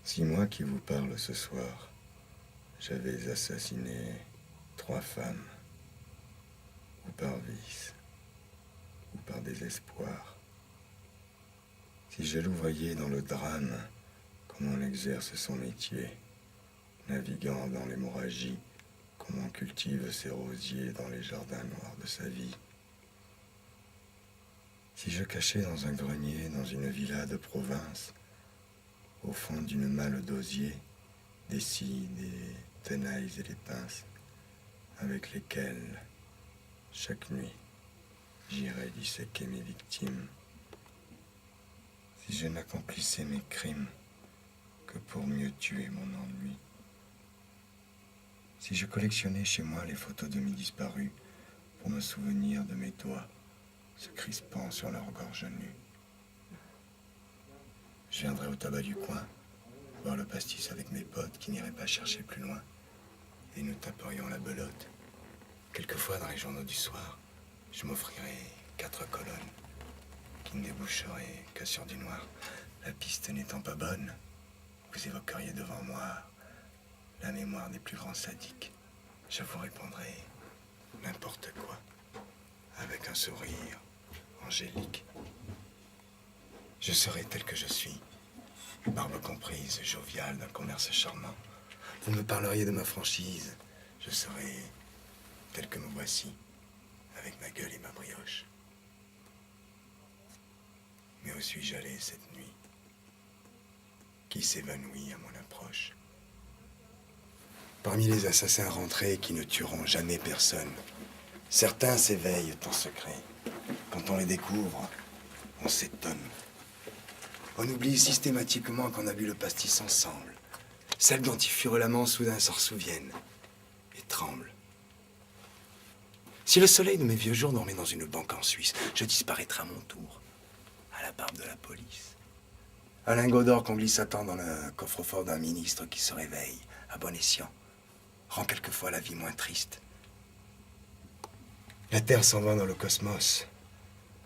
Si moi qui vous parle ce soir, j'avais assassiné 3 femmes, ou par vice, ou par désespoir, si je l'ouvrier dans le drame, comme on exerce son métier, naviguant dans l'hémorragie, comme on cultive ses rosiers dans les jardins noirs de sa vie, si je cachais dans un grenier, dans une villa de province, au fond d'une malle d'osier, des scies, des tenailles et des pinces, avec lesquelles, chaque nuit, j'irais disséquer mes victimes, si je n'accomplissais mes crimes que pour mieux tuer mon ennui, si je collectionnais chez moi les photos de mes disparus pour me souvenir de mes doigts se crispant sur leur gorge nue, je viendrais au tabac du coin, boire le pastis avec mes potes qui n'iraient pas chercher plus loin, et nous taperions la belote. Quelquefois, dans les journaux du soir, je m'offrirais 4 colonnes qui ne déboucheraient que sur du noir. La piste n'étant pas bonne, vous évoqueriez devant moi la mémoire des plus grands sadiques. Je vous répondrai n'importe quoi, avec un sourire angélique. Je serai tel que je suis, barbe comprise, joviale d'un commerce charmant. Vous me parleriez de ma franchise, je serai tel que me voici, avec ma gueule et ma brioche. Mais où suis-je allé cette nuit, qui s'évanouit à mon approche? Parmi les assassins rentrés qui ne tueront jamais personne, certains s'éveillent en secret. Quand on les découvre, on s'étonne. On oublie systématiquement qu'on a bu le pastis ensemble. Celles dont ils furent l'amant soudain s'en souviennent et tremblent. Si le soleil de mes vieux jours dormait dans une banque en Suisse, je disparaîtrais à mon tour, à la barbe de la police. Un lingot d'or qu'on glisse à temps dans le coffre-fort d'un ministre qui se réveille, à bon escient, rend quelquefois la vie moins triste. La terre s'en va dans le cosmos,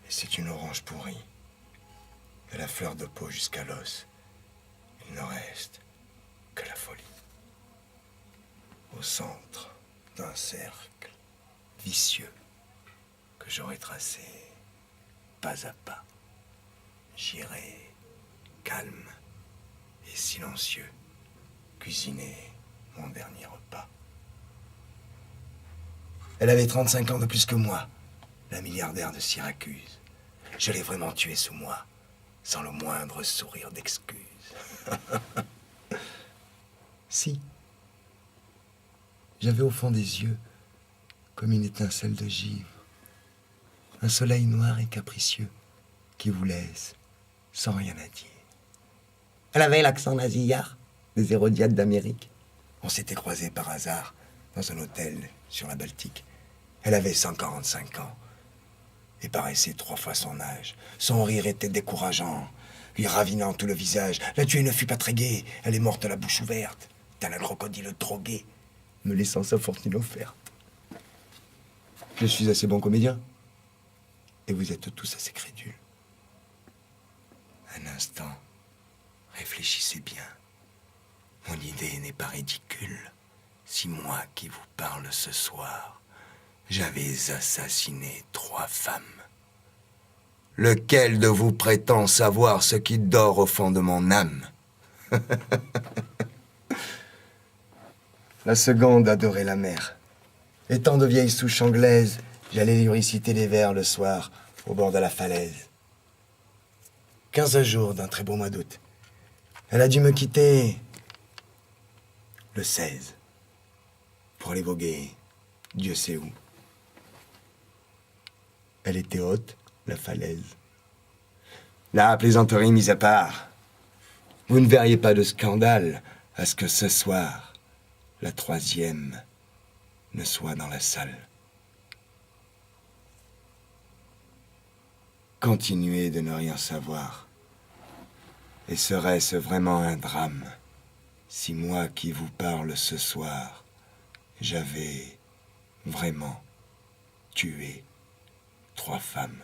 et c'est une orange pourrie. De la fleur de peau jusqu'à l'os, il ne reste que la folie. Au centre d'un cercle vicieux que j'aurais tracé pas à pas, j'irai calme et silencieux cuisiner mon dernier repas. Elle avait 35 ans de plus que moi, la milliardaire de Syracuse. Je l'ai vraiment tuée sous moi, sans le moindre sourire d'excuse. Si. J'avais au fond des yeux comme une étincelle de givre, un soleil noir et capricieux qui vous laisse sans rien à dire. Elle avait l'accent nasillard des Hérodiades d'Amérique. On s'était croisés par hasard dans un hôtel sur la Baltique. Elle avait 145 ans et paraissait 3 fois son âge. Son rire était décourageant, lui ravinant tout le visage. La tuée ne fut pas très gaie, elle est morte la bouche ouverte, tel un crocodile drogué, me laissant sa fortune offerte. Je suis assez bon comédien, et vous êtes tous assez crédules. Un instant, réfléchissez bien. Mon idée n'est pas ridicule. Si moi qui vous parle ce soir, j'avais assassiné 3 femmes, lequel de vous prétend savoir ce qui dort au fond de mon âme? La seconde adorait la mer. Étant de vieille souche anglaise, j'allais lui réciter des vers le soir, au bord de la falaise. 15 jours d'un très beau mois d'août. Elle a dû me quitter le 16, pour aller voguer Dieu sait où. Elle était haute, la falaise. La plaisanterie mise à part, vous ne verriez pas de scandale à ce que ce soir, la 3e ne soit dans la salle. Continuez de ne rien savoir. Et serait-ce vraiment un drame si moi qui vous parle ce soir, j'avais vraiment tué 3 femmes?